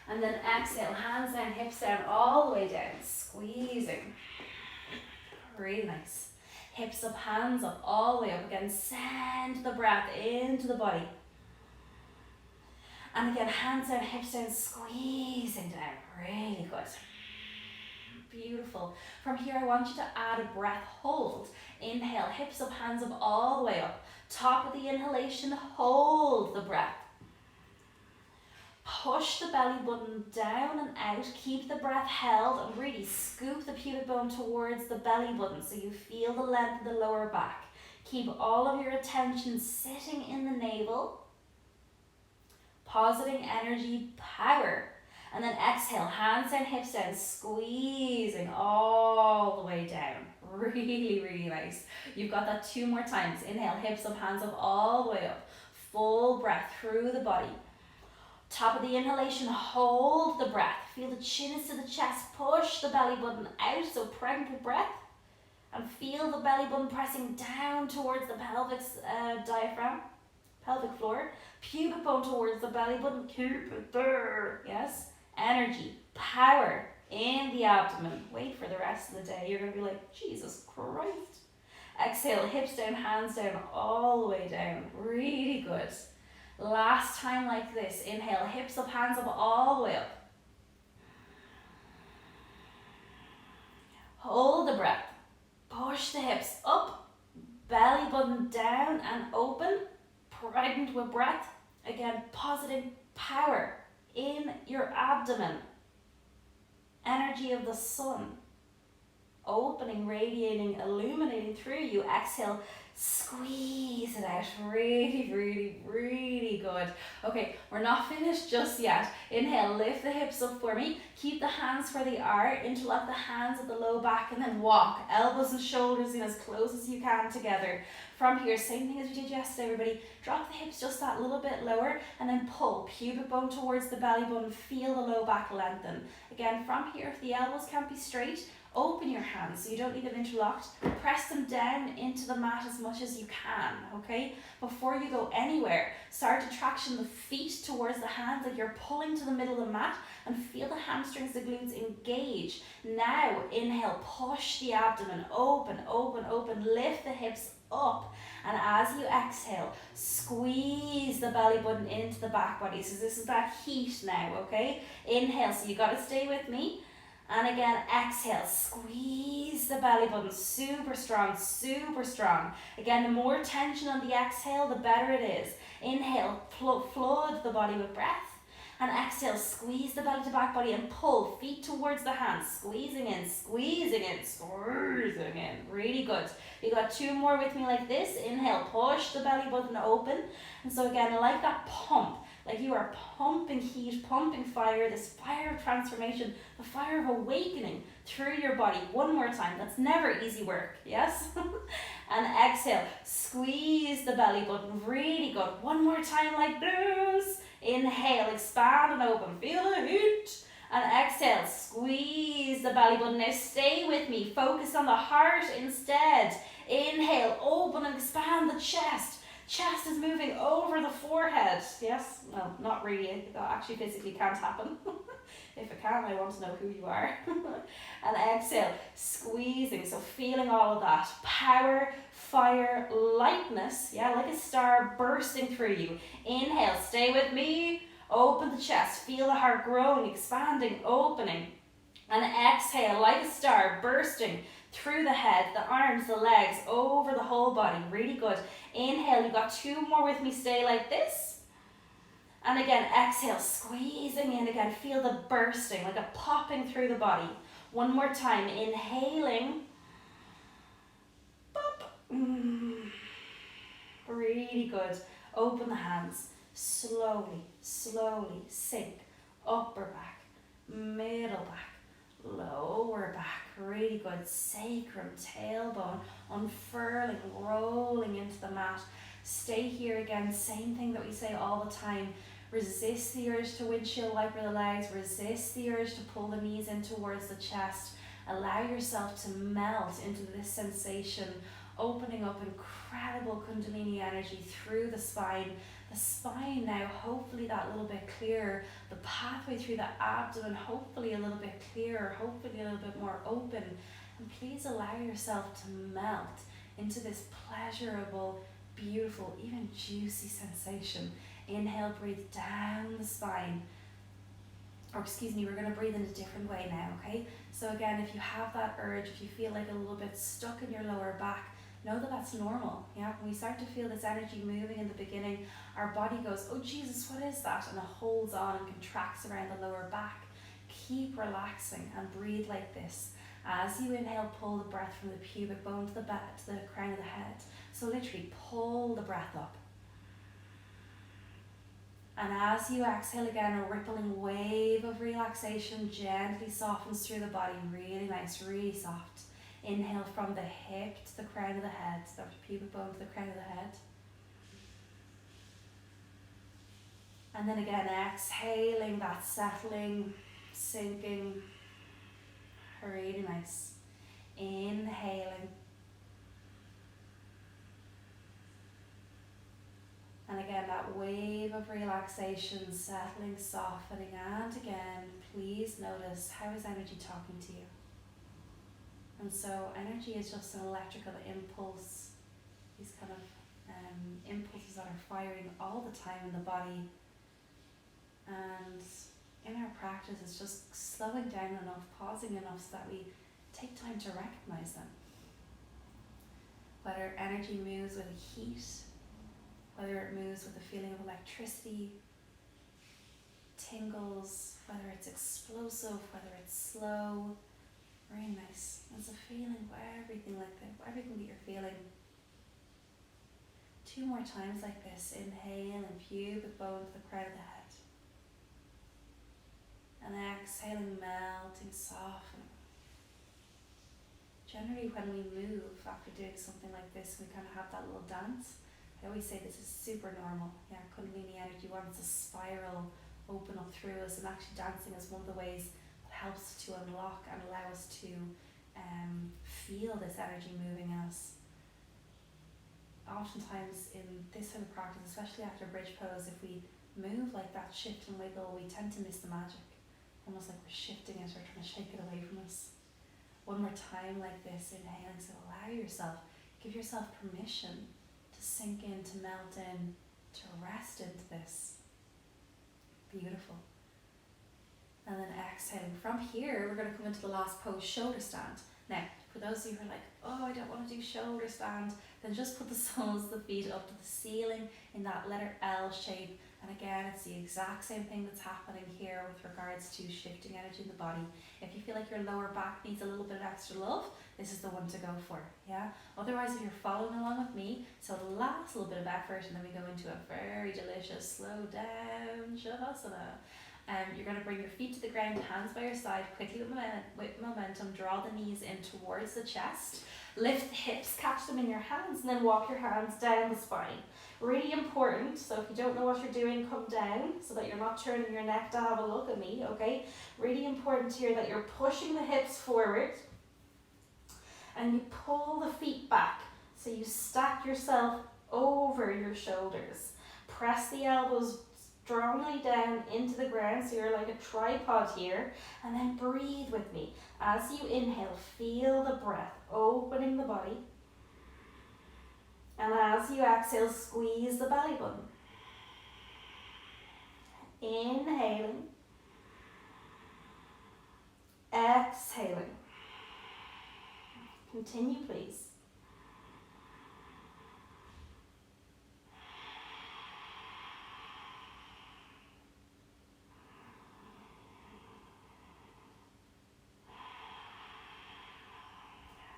And then exhale, hands down, hips down, all the way down, squeezing. Really nice. Hips up, hands up, all the way up. Again, send the breath into the body. And again, hands down, hips down, squeezing down. Really good. Beautiful. From here, I want you to add a breath hold. Inhale, hips up, hands up, all the way up. Top of the inhalation, hold the breath. Push the belly button down and out. Keep the breath held and really scoop the pubic bone towards the belly button so you feel the length of the lower back. Keep all of your attention sitting in the navel. Positing energy, power. And then exhale, hands down, hips down, squeezing all the way down. Really, really nice. You've got that 2 more times. Inhale, hips up, hands up, all the way up. Full breath through the body. Top of the inhalation, hold the breath. Feel the chin is to the chest. Push the belly button out, so pregnant with breath. And feel the belly button pressing down towards the pelvic diaphragm, pelvic floor. Pubic bone towards the belly button. Keep it there. Yes. Energy, power in the abdomen. Wait for the rest of the day. You're going to be like, Jesus Christ. Exhale, hips down, hands down, all the way down. Really good. Last time like this. Inhale, hips up, hands up, all the way up. Hold the breath. Push the hips up. Belly button down and open. Pregnant with breath. Again, positive power in your abdomen. Energy of the sun. Opening, radiating, illuminating through you. Exhale. Squeeze it out. Really, really, really good. Okay, we're not finished just yet. Inhale, lift the hips up for me. Keep the hands where they are. Interlock the hands at the low back and then walk. Elbows and shoulders in as close as you can together. From here, same thing as we did yesterday, everybody. Drop the hips just that little bit lower and then pull. Pubic bone towards the belly button. Feel the low back lengthen. Again, from here, if the elbows can't be straight, open your hands so you don't leave them interlocked. Press them down into the mat as much as you can, okay? Before you go anywhere, start to traction the feet towards the hands like you're pulling to the middle of the mat and feel the hamstrings, the glutes engage. Now, inhale, push the abdomen, open, open, open, lift the hips up. And as you exhale, squeeze the belly button into the back body. So this is that heat now, okay? Inhale, so you got to stay with me. And again, exhale, squeeze the belly button, super strong, super strong. Again, the more tension on the exhale, the better it is. Inhale, flood the body with breath. And exhale, squeeze the belly to back body and pull, feet towards the hands, squeezing in, squeezing in, squeezing in. Really good. You got 2 more with me like this. Inhale, push the belly button open. And so again, like that pump. Like you are pumping heat, pumping fire, this fire of transformation, the fire of awakening through your body. 1 more time. That's never easy work, yes? And exhale, squeeze the belly button. Really good. 1 more time like this. Inhale, expand and open. Feel the heat. And exhale, squeeze the belly button. Now stay with me. Focus on the heart instead. Inhale, open and expand the chest. Chest is moving over the forehead. Yes? No, not really. That actually physically can't happen. If it can, I want to know who you are. And exhale, squeezing. So feeling all of that. Power, fire, lightness. Yeah, like a star bursting through you. Inhale, stay with me. Open the chest. Feel the heart growing, expanding, opening. And exhale, like a star bursting through the head, the arms, the legs, over the whole body. Really good. Inhale, you got 2 more with me. Stay like this. And again, exhale, squeezing in again. Feel the bursting, like a popping through the body. One more time, inhaling. Really good. Open the hands. Slowly, slowly sink. Upper back, middle back, lower back. Really good. Sacrum, tailbone, unfurling, rolling into the mat. Stay here again. Same thing that we say all the time. Resist the urge to windshield wiper the legs. Resist the urge to pull the knees in towards the chest. Allow yourself to melt into this sensation, opening up incredible Kundalini energy through the spine. The spine now, hopefully that little bit clearer. The pathway through the abdomen, hopefully a little bit clearer, hopefully a little bit more open. And please allow yourself to melt into this pleasurable, beautiful, even juicy sensation. Inhale, breathe down the spine. Or excuse me, we're going to breathe in a different way now, okay? So again, if you have that urge, if you feel like a little bit stuck in your lower back, know that that's normal. Yeah, when we start to feel this energy moving in the beginning, our body goes, oh Jesus, what is that? And it holds on and contracts around the lower back. Keep relaxing and breathe like this. As you inhale, pull the breath from the pubic bone to the back, to the crown of the head. So literally pull the breath up. And as you exhale again, a rippling wave of relaxation gently softens through the body. Really nice, really soft. Inhale from the hip to the crown of the head, the pubic bone to the crown of the head. And then again, exhaling, that settling, sinking. Really nice. Inhaling. And again, that wave of relaxation, settling, softening. And again, please notice, how is energy talking to you? And so energy is just an electrical impulse. These kind of impulses that are firing all the time in the body. And in our practice, it's just slowing down enough, pausing enough so that we take time to recognize them. Whether energy moves with heat, whether it moves with a feeling of electricity, tingles, whether it's explosive, whether it's slow. Very nice. It's a feeling of everything like that, everything that you're feeling. 2 more times like this. Inhale and pubic bone to the crown of the head. And exhaling, melting, softening. Generally when we move after doing something like this, we kind of have that little dance. I always say this is super normal. Yeah, Kundalini energy wants to spiral, open up through us, and actually dancing is one of the ways that helps to unlock and allow us to feel this energy moving in us. Oftentimes in this sort of practice, especially after bridge pose, if we move like that, shift and wiggle, we tend to miss the magic. Almost like we're shifting it or trying to shake it away from us. One more time like this, inhaling, so allow yourself, give yourself permission to sink in, to melt in, to rest into this. Beautiful. And then exhaling. From here, we're going to come into the last pose, shoulder stand. Now, for those of you who are like, oh, I don't want to do shoulder stand, then just put the soles of the feet up to the ceiling in that letter L shape. And again, it's the exact same thing that's happening here with regards to shifting energy in the body. If you feel like your lower back needs a little bit of extra love, this is the one to go for, yeah? Otherwise, if you're following along with me, so the last little bit of effort, and then we go into a very delicious, slow down Savasana. You're going to bring your feet to the ground, hands by your side, quickly with momentum, draw the knees in towards the chest, lift the hips, catch them in your hands, and then walk your hands down the spine. Really important, so if you don't know what you're doing, come down so that you're not turning your neck to have a look at me, okay? Really important here that you're pushing the hips forward and you pull the feet back, so you stack yourself over your shoulders. Press the elbows strongly down into the ground, so you're like a tripod here, and then breathe with me. As you inhale, feel the breath opening the body, and as you exhale, squeeze the belly button. Inhaling, exhaling. Continue, please.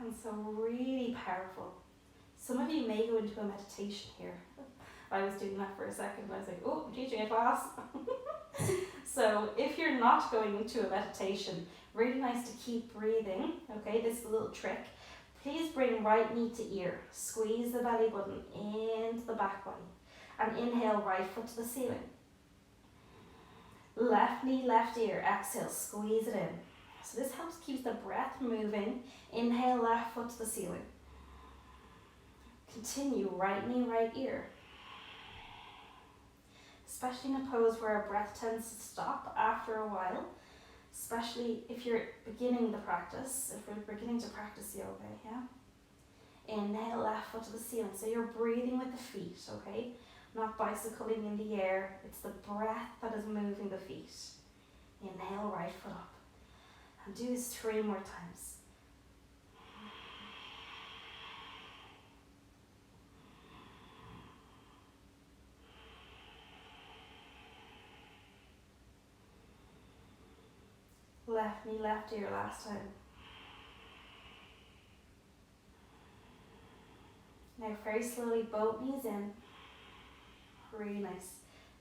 And so really powerful. Some of you may go into a meditation here. I was doing that for a second and I was like, oh, I'm teaching a class. So if you're not going into a meditation, really nice to keep breathing. Okay, this is a little trick. Please bring right knee to ear. Squeeze the belly button into the back body. And inhale, right foot to the ceiling. Left knee, left ear. Exhale, squeeze it in. So this helps keep the breath moving. Inhale, left foot to the ceiling. Continue, right knee, right ear. Especially in a pose where our breath tends to stop after a while. Especially if you're beginning the practice, if we're beginning to practice yoga, yeah? Inhale, left foot to the ceiling. So you're breathing with the feet, okay? Not bicycling in the air. It's the breath that is moving the feet. Inhale, right foot up. And do this 3 more times. Left knee, left ear, last time. Now very slowly, both knees in. Really nice.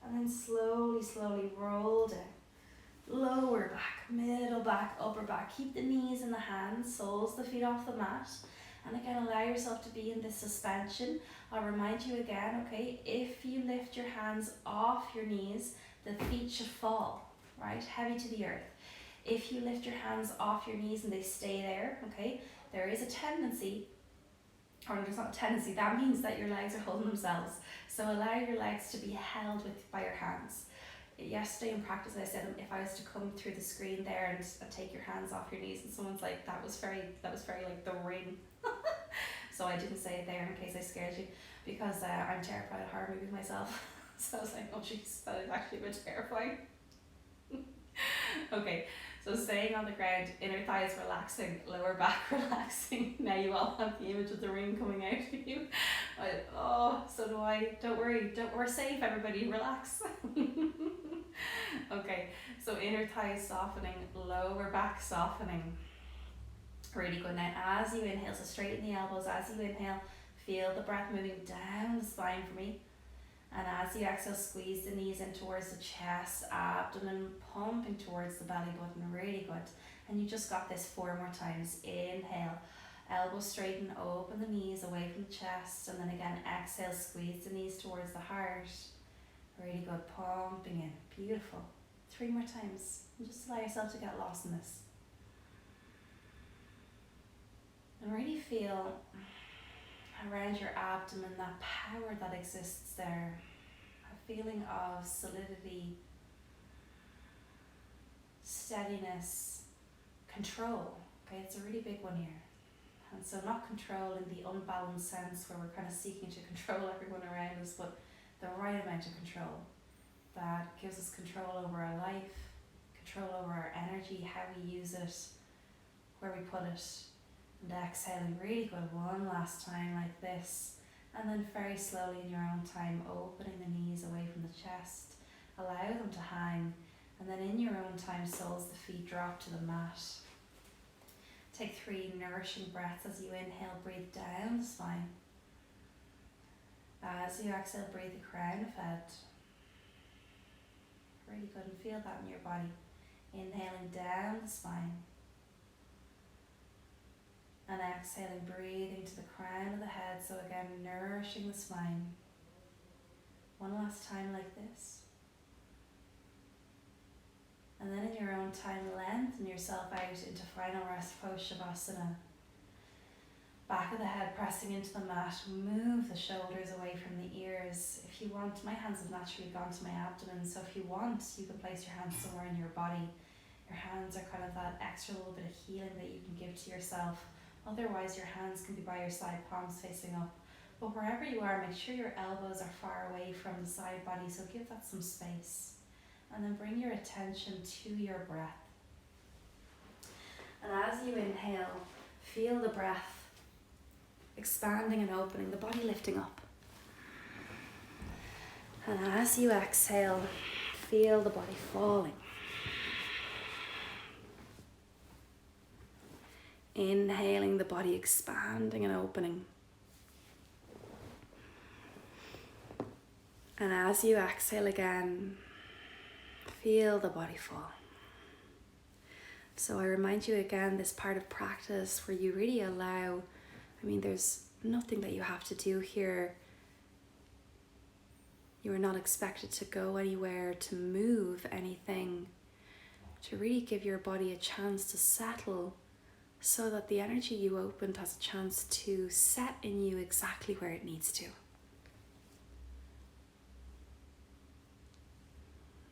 And then slowly roll down. Lower back, middle back, upper back. Keep the knees in the hands, soles the feet off the mat. And again, allow yourself to be in this suspension. I'll remind you again, okay, if you lift your hands off your knees, the feet should fall, right? Heavy to the earth. If you lift your hands off your knees and they stay there, okay, there is a tendency, or there's not a tendency, that means that your legs are holding themselves. So allow your legs to be held by your hands. Yesterday in practice I said if I was to come through the screen there and take your hands off your knees, and someone's like, that was very like The Ring. So I didn't say it there in case I scared you, because I'm terrified of horror movies myself. So I was like, oh jeez, that is actually a bit terrifying. Okay, so staying on the ground, inner thighs relaxing, lower back relaxing. Now you all have the image of the ring coming out of you. So do I. Don't worry, we're safe, everybody, relax. Okay, so inner thighs softening, lower back softening. Really good. Now as you inhale, so straighten the elbows. As you inhale, feel the breath moving down the spine for me. And as you exhale, squeeze the knees in towards the chest, abdomen pumping towards the belly button, really good. And you just got this 4 more times. Inhale, elbows straighten, open the knees away from the chest, and then again, exhale, squeeze the knees towards the heart. Really good, pumping in, beautiful. 3 more times, and just allow yourself to get lost in this. And really feel around your abdomen, that power that exists there, a feeling of solidity, steadiness, control. Okay, it's a really big one here. And so not control in the unbalanced sense where we're kind of seeking to control everyone around us, but the right amount of control that gives us control over our life, control over our energy, how we use it, where we put it. And exhaling, really good, one last time like this, and then very slowly in your own time opening the knees away from the chest, allow them to hang, and then in your own time soles the feet drop to the mat. Take 3 nourishing breaths. As you inhale, breathe down the spine. As you exhale, breathe the crown of head. Really good, and feel that in your body. Inhaling down the spine. And exhaling, breathing to the crown of the head. So again, nourishing the spine. One last time like this. And then in your own time, lengthen yourself out into final rest pose, Savasana. Back of the head pressing into the mat. Move the shoulders away from the ears. If you want, my hands have naturally gone to my abdomen, so if you want, you can place your hands somewhere in your body. Your hands are kind of that extra little bit of healing that you can give to yourself. Otherwise, your hands can be by your side, palms facing up. But wherever you are, make sure your elbows are far away from the side body, so give that some space. And then bring your attention to your breath. And as you inhale, feel the breath expanding and opening, the body lifting up. And as you exhale, feel the body falling. Inhaling, the body expanding and opening. And as you exhale again, feel the body fall. So I remind you again, this part of practice where you really allow, there's nothing that you have to do here. You are not expected to go anywhere, to move anything, to really give your body a chance to settle so that the energy you opened has a chance to set in you exactly where it needs to.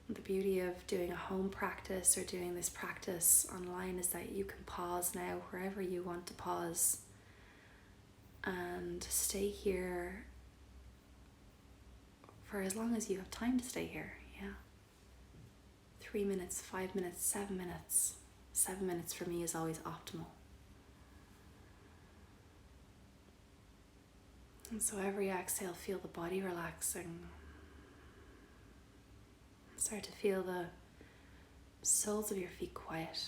The beauty of doing a home practice or doing this practice online is that you can pause now wherever you want to pause and stay here for as long as you have time to stay here. 3 minutes, 5 minutes, 7 minutes. 7 minutes for me is always optimal. And so every exhale, feel the body relaxing. Start to feel the soles of your feet quiet.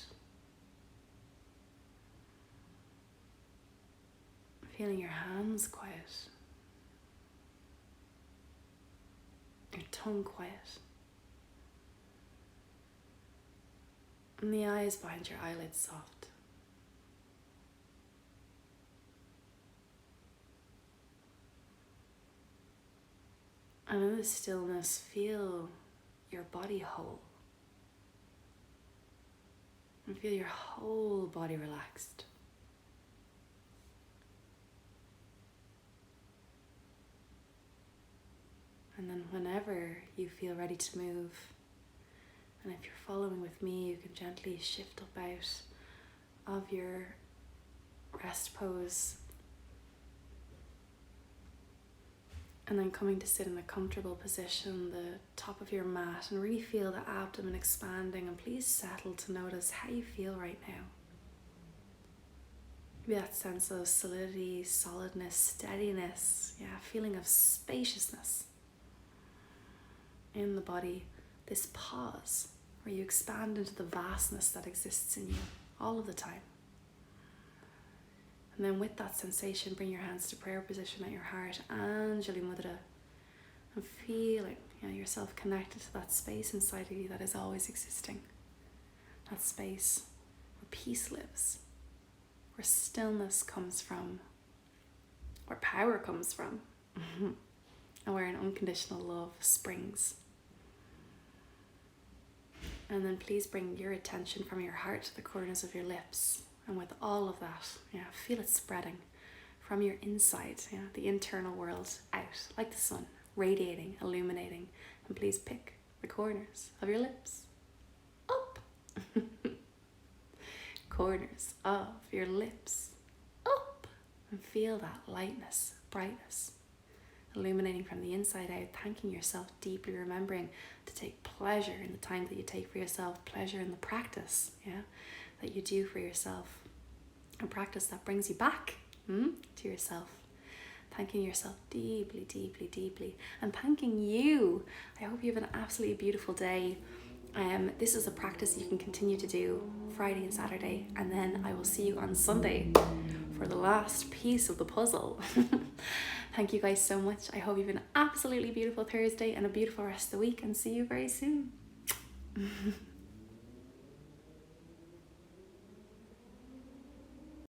Feeling your hands quiet. Your tongue quiet. And the eyes behind your eyelids soft. And in this stillness, feel your body whole. And feel your whole body relaxed. And then whenever you feel ready to move, and if you're following with me, you can gently shift up out of your rest pose. And then coming to sit in a comfortable position, the top of your mat, and really feel the abdomen expanding. And please settle to notice how you feel right now. Maybe that sense of solidity, solidness, steadiness, feeling of spaciousness in the body. This pause where you expand into the vastness that exists in you all of the time. And then with that sensation, bring your hands to prayer position at your heart, Anjali Mudra, and feeling yourself connected to that space inside of you that is always existing. That space where peace lives, where stillness comes from, where power comes from, and where an unconditional love springs. And then please bring your attention from your heart to the corners of your lips. And with all of that, feel it spreading from your inside, the internal world out, like the sun, radiating, illuminating. And please pick the corners of your lips up. Corners of your lips up. And feel that lightness, brightness, illuminating from the inside out, thanking yourself deeply, remembering to take pleasure in the time that you take for yourself, pleasure in the practice, that you do for yourself, a practice that brings you back to yourself. Thanking yourself deeply, deeply, deeply, and thanking you. I hope you have an absolutely beautiful day. This is a practice you can continue to do Friday and Saturday, and then I will see you on Sunday for the last piece of the puzzle. Thank you guys so much. I hope you have an absolutely beautiful Thursday and a beautiful rest of the week, and see you very soon.